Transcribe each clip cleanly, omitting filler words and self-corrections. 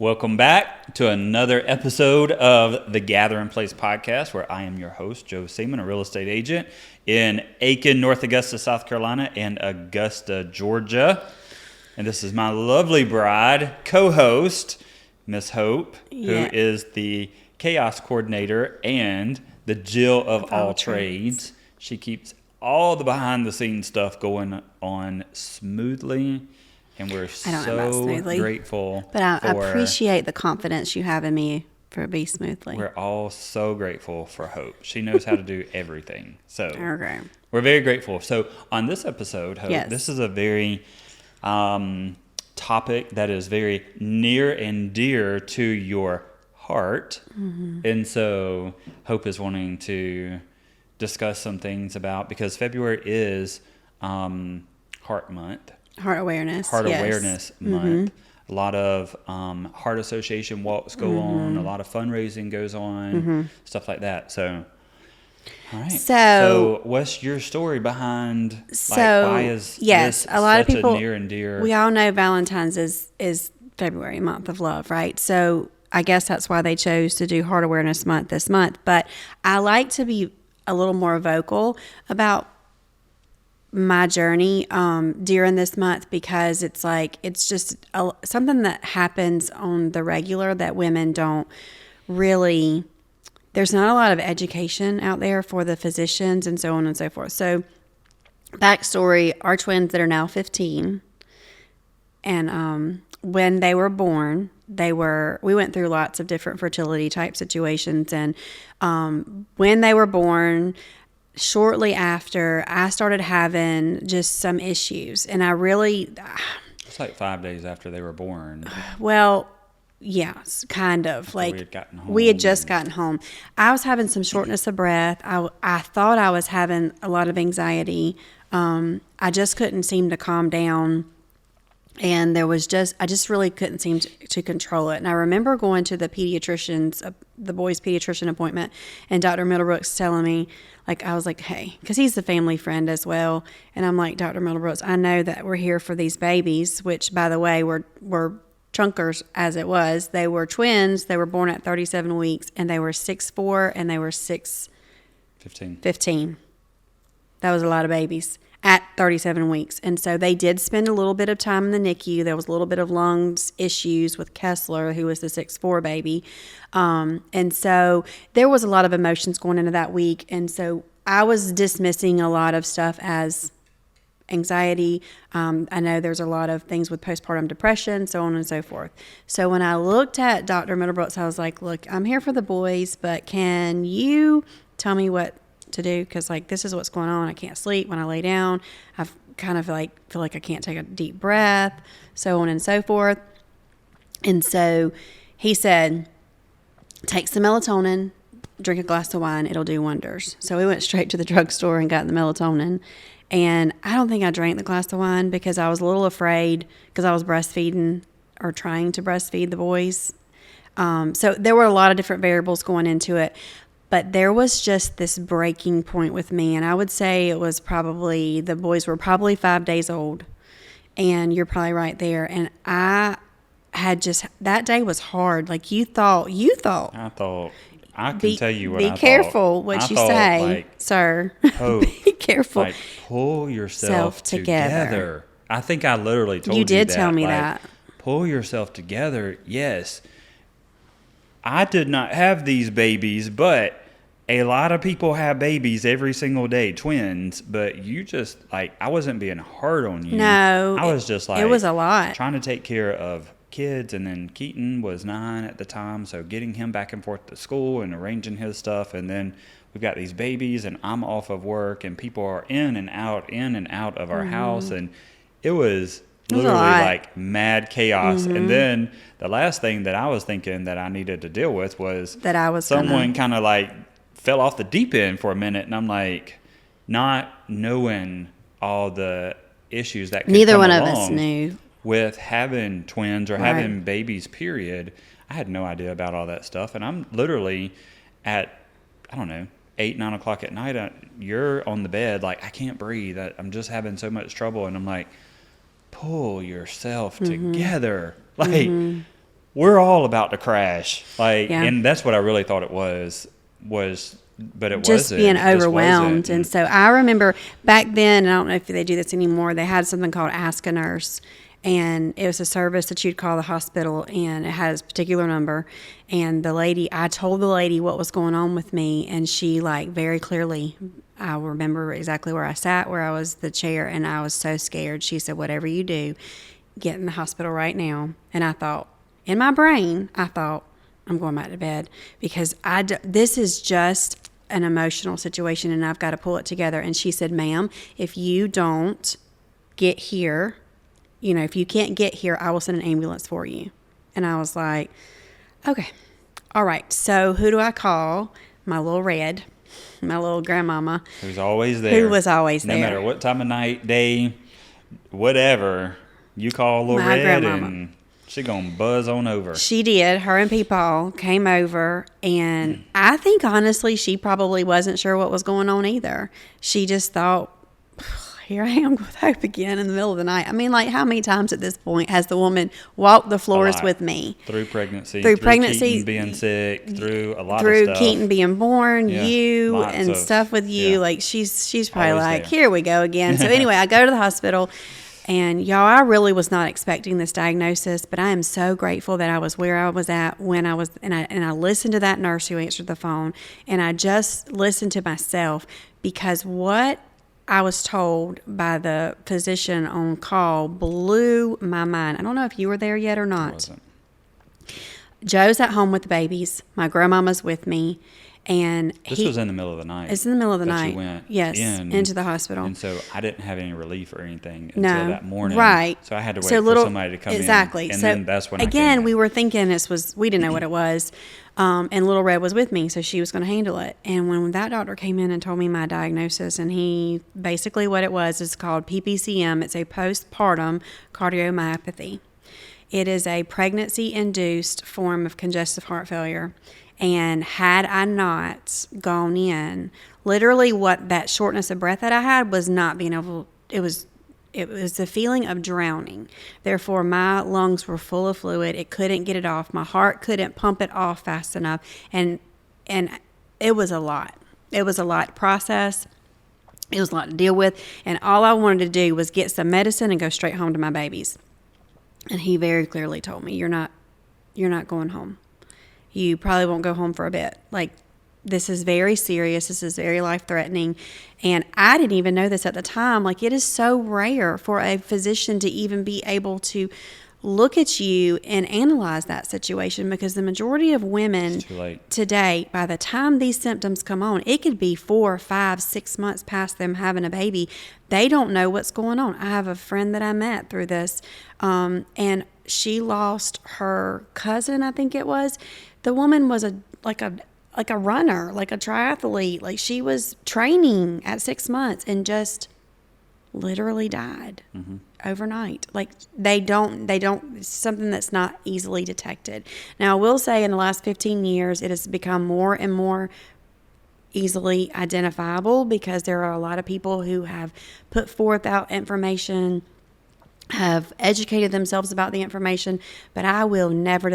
Welcome back to another episode of the Gathering Place podcast, where I am your host, Joe Seaman, a real estate agent in Aiken, North Augusta, South Carolina, and Augusta, Georgia. And this is my lovely bride, co-host, Miss Hope, who is the chaos coordinator and the Jill of all trades. She keeps all the behind-the-scenes stuff going on smoothly. And we're so grateful. But I appreciate the confidence you have in me for Be Smoothly. We're all so grateful for Hope. She knows how to do everything. So we're very grateful. So on this episode, Hope, this is a very topic that is very near and dear to your heart. Mm-hmm. And so Hope is wanting to discuss some things about, because February is Heart Month. Heart Awareness Month. Mm-hmm. A lot of Heart Association walks go on. A lot of fundraising goes on. Stuff like that. So, all right. So what's your story behind? Why is this a lot such of people, a near and dear? We all know Valentine's is February, month of love, right? So I guess that's why they chose to do Heart Awareness Month this month. But I like to be a little more vocal about my journey during this month, because it's just something that happens on the regular that women don't really, there's not a lot of education out there for the physicians and so on and so forth. So backstory, our twins that are now 15, and when they were born, we went through lots of different fertility type situations, and when they were born, shortly after, I started having just some issues, and it's like 5 days after they were born. Well, yes, kind of. We had just gotten home. I was having some shortness of breath. I thought I was having a lot of anxiety. I just couldn't seem to calm down. And I just really couldn't seem to control it. And I remember going to the the boys' pediatrician appointment, and Dr. Middlebrooks telling me, I was like, hey, because he's the family friend as well. And I'm like, Dr. Middlebrooks, I know that we're here for these babies, which, by the way, were chunkers as it was. They were twins. They were born at 37 weeks, and they were 6'4", and they were 15. That was a lot of babies at 37 weeks. And so they did spend a little bit of time in the NICU. There was a little bit of lungs issues with Kessler, who was the 6'4" baby. And so there was a lot of emotions going into that week. And so I was dismissing a lot of stuff as anxiety. I know there's a lot of things with postpartum depression, so on and so forth. So when I looked at Dr. Middlebrooks, I was like, look, I'm here for the boys, but can you tell me what to do? Because this is what's going on. I can't sleep when I lay down. I've kind of feel like I can't take a deep breath, so on and so forth. And so he said, take some melatonin, drink a glass of wine, it'll do wonders. So we went straight to the drugstore and got the melatonin. And I don't think I drank the glass of wine because I was a little afraid, because I was breastfeeding or trying to breastfeed the boys. So there were a lot of different variables going into it. But there was just this breaking point with me, and I would say it was the boys were probably 5 days old, and you're probably right there. And I had that day was hard. I thought. I can tell you what I thought. Be careful what you say, sir. Be careful. Pull yourself together. I think I literally told you that. You did tell me that. Pull yourself together. Yes. I did not have these babies, but a lot of people have babies every single day, twins, but you just, I wasn't being hard on you. No. I was just it was a lot. Trying to take care of kids, and then Keaton was 9 at the time, so getting him back and forth to school and arranging his stuff, and then we've got these babies, and I'm off of work, and people are in and out of our house, and it was literally mad chaos. And then the last thing that I was thinking that I needed to deal with was that someone kind of fell off the deep end for a minute, and I'm not knowing all the issues that could neither come one along of us knew with having twins or having babies, period. I had no idea about all that stuff, and I'm literally at, I don't know, 8, 9 o'clock at night, you're on the bed, I can't breathe, I'm just having so much trouble, and I'm like, pull yourself together. we're all about to crash. Like, Yeah. and that's what I really thought it was, but it just wasn't. being It just overwhelmed. wasn't. And so I remember back then, I don't know if they do this anymore, they had something called Ask a Nurse. And it was a service that you'd call the hospital, and it had a particular number. And I told the lady what was going on with me, and she, like, very clearly, I remember exactly where I sat, where I was the chair, and I was so scared. She said, whatever you do, get in the hospital right now. And I thought, in my brain, I'm going back to bed, because this is just an emotional situation, and I've got to pull it together. And she said, ma'am, if you don't get here, if you can't get here, I will send an ambulance for you. And I was like, okay, all right. So who do I call? My little Red, my little grandmama. Who's always there. Who was always there. No matter what time of night, day, whatever, you call little My Red grandmama. and she gonna buzz on over. She did. Her and Peepaw came over, and I think honestly she probably wasn't sure what was going on either. She just thought, here I am with Hope again in the middle of the night. I mean, like, how many times at this point has the woman walked the floors with me? Through pregnancy, Keaton being sick, through a lot of through stuff. Keaton being born, Yeah, you lots and of- stuff with you. yeah. Like, she's probably Always like, there. here we go again. So anyway, I go to the hospital, and y'all, I really was not expecting this diagnosis, but I am so grateful that I was where I was at when I was, and I listened to that nurse who answered the phone, and I just listened to myself, because what I was told by the physician on call blew my mind. I don't know if you were there yet or not. Wasn't. Joe's at home with the babies. My grandmama's with me. And This was in the middle of the night. It's in the middle of the that night. You went Yes, into the hospital. And so I didn't have any relief or anything until No, that morning. right. So I had to wait So for somebody to come exactly. in. And so then that's when I again, came in. we were thinking we didn't know what it was. And Little Red was with me, so she was going to handle it. And when that doctor came in and told me my diagnosis, and he basically what it was is called PPCM. It's a postpartum cardiomyopathy. It is a pregnancy-induced form of congestive heart failure. And had I not gone in, literally what that shortness of breath that I had was not being able, it was the feeling of drowning. Therefore, my lungs were full of fluid. It couldn't get it off. My heart couldn't pump it off fast enough. And it was a lot. It was a lot to process. It was a lot to deal with. And all I wanted to do was get some medicine and go straight home to my babies. And he very clearly told me, you're not going home. You probably won't go home for a bit. Like, this is very serious. This is very life-threatening. And I didn't even know this at the time. Like, it is so rare for a physician to even be able to look at you and analyze that situation, because the majority of women It's too late. today, by the time these symptoms come on, it could be 4, 5, 6 months past them having a baby. They don't know what's going on. I have a friend that I met through this, and she lost her cousin, I think it was. The woman was like a runner, like a triathlete. Like, she was training at 6 months and just literally died overnight. Like, they don't, it's something that's not easily detected. Now, I will say in the last 15 years, it has become more and more easily identifiable, because there are a lot of people who have put forth out information, have educated themselves about the information. But I will never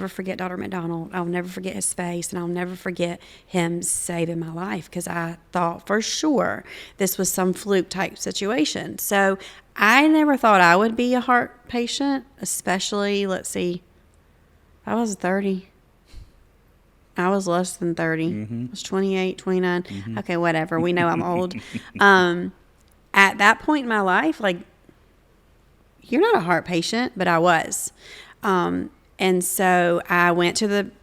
forget Dr. McDonald. I will never forget his face, and I'll never forget him saving my life, because I thought for sure this was some fluke type situation. So I never thought I would be a heart patient, especially, let's see, I was 30. I was less than 30. I was 28, 29. Okay, whatever. We know I'm old. At that point in my life, like, you're not a heart patient, but I was. And so I went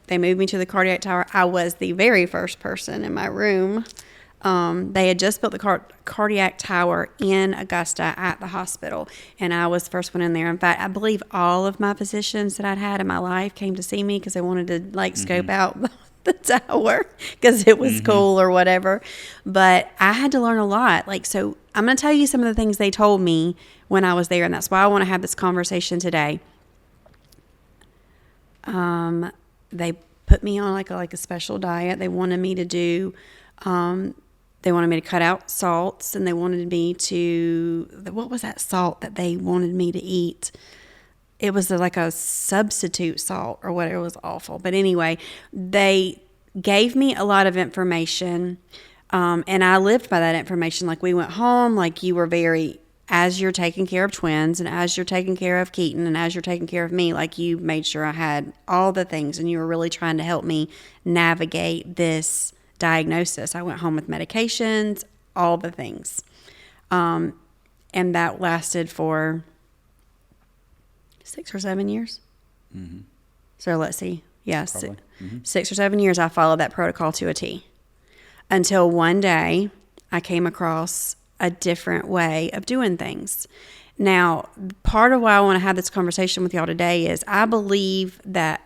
they moved me to the cardiac tower. I was the very first person in my room. They had just built the cardiac tower in Augusta at the hospital, and I was the first one in there. In fact, I believe all of my physicians that I'd had in my life came to see me because they wanted to, like, scope out the tower because it was cool or whatever. But I had to learn a lot. Like, so I'm going to tell you some of the things they told me when I was there, and that's why I want to have this conversation today. They put me on like a special diet. They wanted me to do, they wanted me to cut out salts, and they wanted me to, what was that salt that they wanted me to eat? it was like a substitute salt or whatever. It was awful. But anyway, they gave me a lot of information, and I lived by that information. Like, we went home, like, you were very, as you're taking care of twins and as you're taking care of Keaton and as you're taking care of me, like, you made sure I had all the things, and you were really trying to help me navigate this diagnosis. I went home with medications, all the things. And that lasted for 6 or 7 years. Mm-hmm. So let's see. Yeah, Mm-hmm. 6 or 7 years I followed that protocol to a T. Until one day I came across a different way of doing things. Now, part of why I want to have this conversation with y'all today is I believe that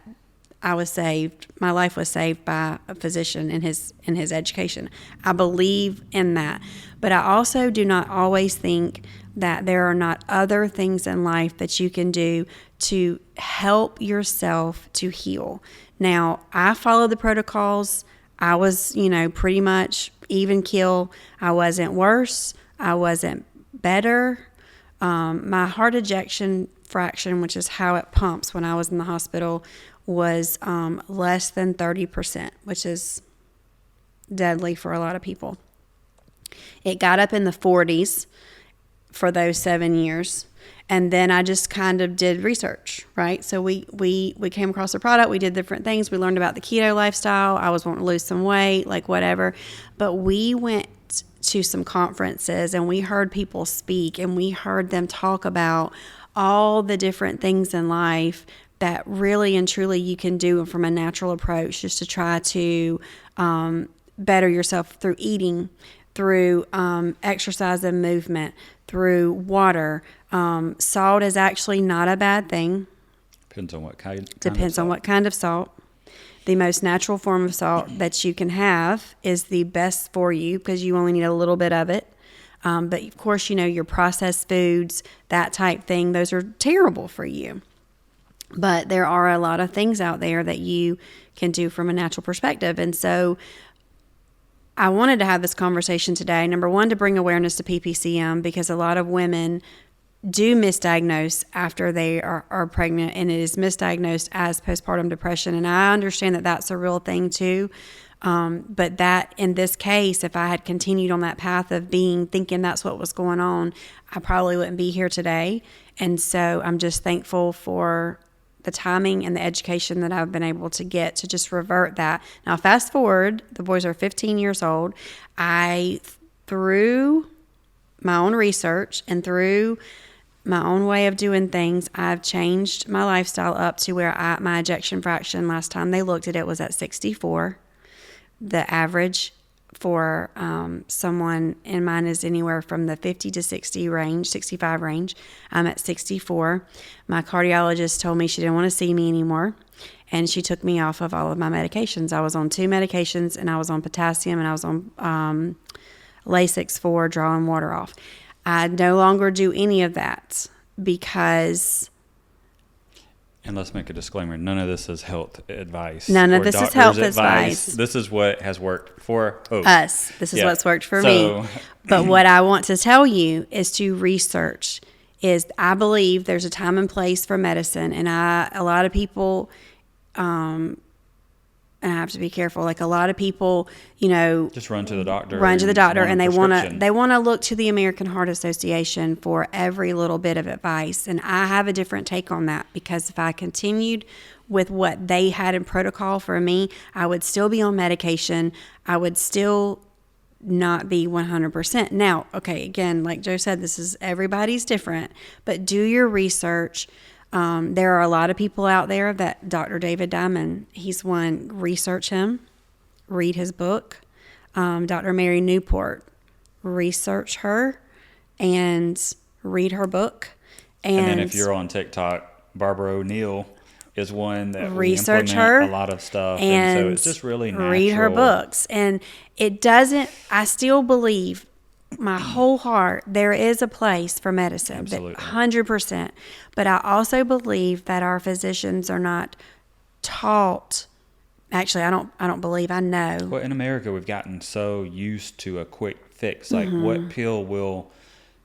I was saved. My life was saved by a physician in his education. I believe in that. But I also do not always think that there are not other things in life that you can do to help yourself to heal. Now, I followed the protocols. I was, pretty much even kill. I wasn't worse. I wasn't better. My heart ejection fraction, which is how it pumps when I was in the hospital, was less than 30%, which is deadly for a lot of people. It got up in the 40s for those 7 years. And then I just kind of did research, right? So we came across the product. We did different things. We learned about the keto lifestyle. I was wanting to lose some weight, like whatever. But we went to some conferences and we heard people speak and we heard them talk about all the different things in life that really and truly you can do from a natural approach just to try to better yourself through eating, through exercise and movement, through water. Salt is actually not a bad thing. Depends on what kind. Depends on what kind of salt. The most natural form of salt that you can have is the best for you because you only need a little bit of it. But of course, your processed foods, that type thing, those are terrible for you. But there are a lot of things out there that you can do from a natural perspective. And so I wanted to have this conversation today. Number one, to bring awareness to PPCM because a lot of women do misdiagnose after they are pregnant, and it is misdiagnosed as postpartum depression. And I understand that that's a real thing too. But that in this case, if I had continued on that path of thinking that's what was going on, I probably wouldn't be here today. And so I'm just thankful for the timing and the education that I've been able to get to just revert that. Now, fast forward, the boys are 15 years old. Through my own research and through my own way of doing things, I've changed my lifestyle up to where my ejection fraction, last time they looked at it, was at 64. The average for someone in mine is anywhere from the 50 to 60 range, 65 range. I'm at 64. My cardiologist told me she didn't want to see me anymore, and she took me off of all of my medications. I was on 2 medications, and I was on potassium, and I was on Lasix for drawing water off. I no longer do any of that because... And let's make a disclaimer. None of this is health advice. None of this is health advice. This is what has worked for us. This is what's worked for me. But what I want to tell you is to research. I believe there's a time and place for medicine. And a lot of people... and I have to be careful. Like a lot of people, just run to the doctor. And they want to look to the American Heart Association for every little bit of advice. And I have a different take on that because if I continued with what they had in protocol for me, I would still be on medication. I would still not be 100%. Now, okay, again, like Joe said, everybody's different, but do your research. There are a lot of people out there that Dr. David Diamond, he's one, research him, read his book. Dr. Mary Newport, research her and read her book. And then if you're on TikTok, Barbara O'Neill is one that research we her a lot of stuff. And so it's just really natural. Read her books. And I still believe my whole heart, there is a place for medicine. Absolutely. 100%. But I also believe that our physicians are not taught. Actually, I don't believe, I know. Well, in America, we've gotten so used to a quick fix. Like, what pill will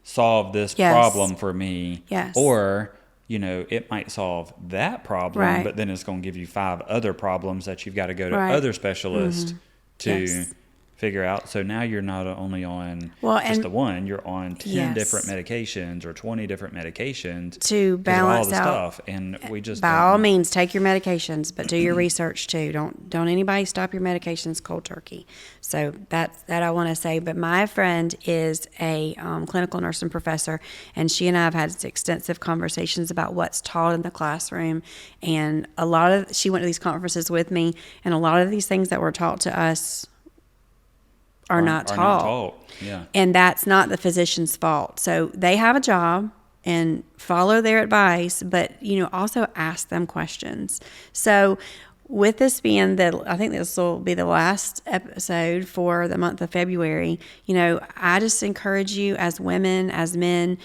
solve this problem for me? Yes. Or, it might solve that problem, Right. but then it's going to give you 5 other problems that you've got to go to Right. other specialists to Yes. figure out. So now you're not only on Well, just and- the one, you're on 10 Yes. different medications or 20 different medications To 'cause of balance all the out. stuff. And we just By don't- all means, take your medications, but do your research too. Don't anybody stop your medications cold turkey. So that I want to say. But my friend is a clinical nursing professor, and she and I have had extensive conversations about what's taught in the classroom. And she went to these conferences with me, and a lot of these things that were taught to us are not taught. Yeah. And that's not the physician's fault. So they have a job and follow their advice, but also ask them questions. So with this being I think this will be the last episode for the month of February. I just encourage you as women, as men,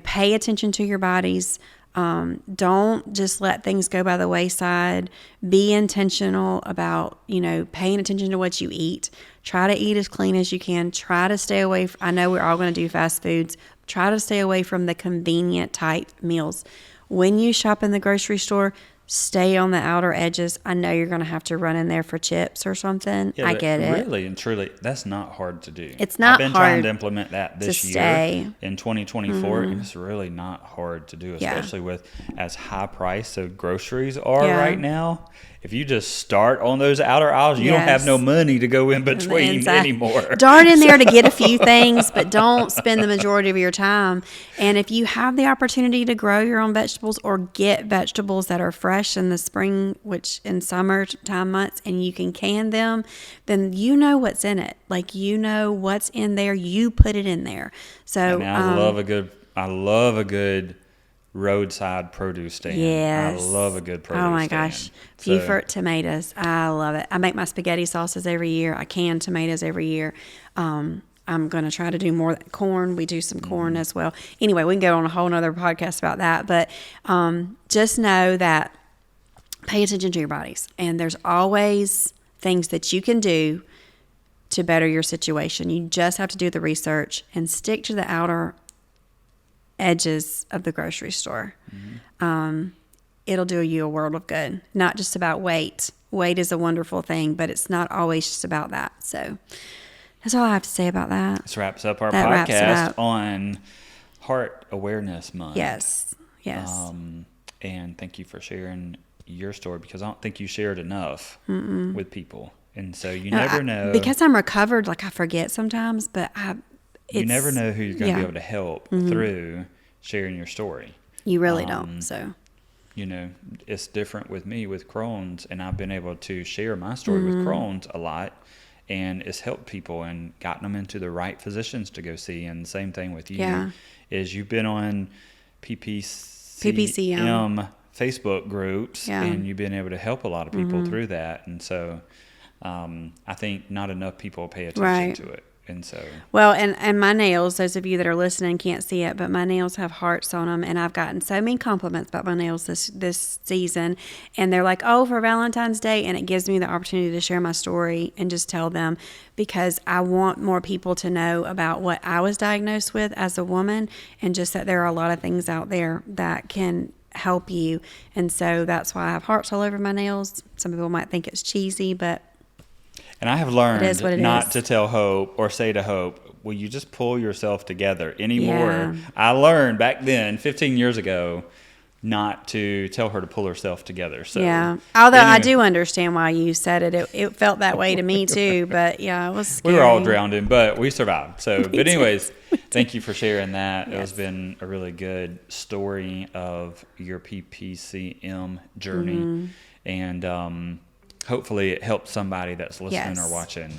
pay attention to your bodies. Don't just let things go by the wayside. Be intentional about, paying attention to what you eat. Try to eat as clean as you can. Try to stay away. I know we're all going to do fast foods. Try to stay away from the convenient type meals. When you shop in the grocery store, stay on the outer edges. I know you're going to have to run in there for chips or something. Yeah, I but get it. Really and truly, that's not hard to do. It's not I've been trying hard to implement that this to year stay. in 2024, and it's really not hard to do, Yeah. especially with as high price of groceries are Yeah. right now. If you just start on those outer aisles, you don't have Yes. no money to go in between Inside. anymore. Dart in there to get a few things, but don't spend the majority of your time. And if you have the opportunity to grow your own vegetables or get vegetables that are fresh in the spring, which in summertime months, and you can them, then you know what's in it. Like, what's in there. You put it in there. So And I love a good roadside produce stand. Yes. I love a good produce Oh my stand. gosh. So- Beaufort tomatoes. I love it. I make my spaghetti sauces every year. I can tomatoes every year. I'm going to try to do more corn. We do some corn as well. Anyway, we can go on a whole nother podcast about that. But just know that pay attention to your bodies. And there's always things that you can do to better your situation. You just have to do the research and stick to the outer edges of the grocery store. It'll do you a world of good. Not just about weight. Weight is a wonderful thing, but it's not always just about that. So that's all I have to say about that. This wraps up our That wraps it podcast up. on Heart Awareness Month. Yes. And thank you for sharing your story, because I don't think you shared enough with people. And so you never know. Because I'm recovered, like I forget sometimes, but you never know who you're going to be yeah. able to help through sharing your story. You really don't. So It's different with me with Crohn's, and I've been able to share my story with Crohn's a lot, and it's helped people and gotten them into the right physicians to go see. And the same thing with you Yeah. is you've been on PPCM Facebook groups, Yeah. and you've been able to help a lot of people through that. And so I think not enough people pay attention Right. to it. And so, well, and my nails, those of you that are listening can't see it, but my nails have hearts on them, and I've gotten so many compliments about my nails this season, and they're like, oh, for Valentine's Day, and it gives me the opportunity to share my story and just tell them, because I want more people to know about what I was diagnosed with as a woman, and just that there are a lot of things out there that can help you. And so that's why I have hearts all over my nails. Some people might think it's cheesy, but and I have It is learned what it not is. to tell Hope or say to Hope, will you just pull yourself together anymore? Yeah. I learned back then, 15 years ago, not to tell her to pull herself together. So yeah. Although I anyway, do understand why you said it. It felt that way to me too, but yeah, it was we scary. were all drowning, but we survived. So, but too. anyways, thank you for sharing that. Yes. It has been a really good story of your PPCM journey. Mm-hmm. And hopefully it helps somebody that's listening Yes. or watching,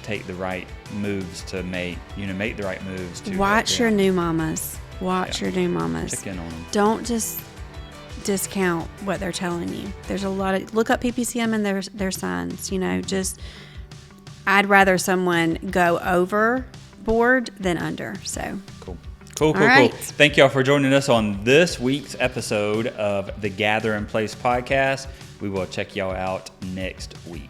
take the right moves to make the right moves to Watch your help them. new mamas. Watch your new mamas. Check in on them. Don't just discount what they're telling you. There's a lot of look up PPCM and their signs. I'd rather someone go overboard than under. So Cool. All right. Thank y'all for joining us on this week's episode of the Gather in Place podcast. We will check y'all out next week.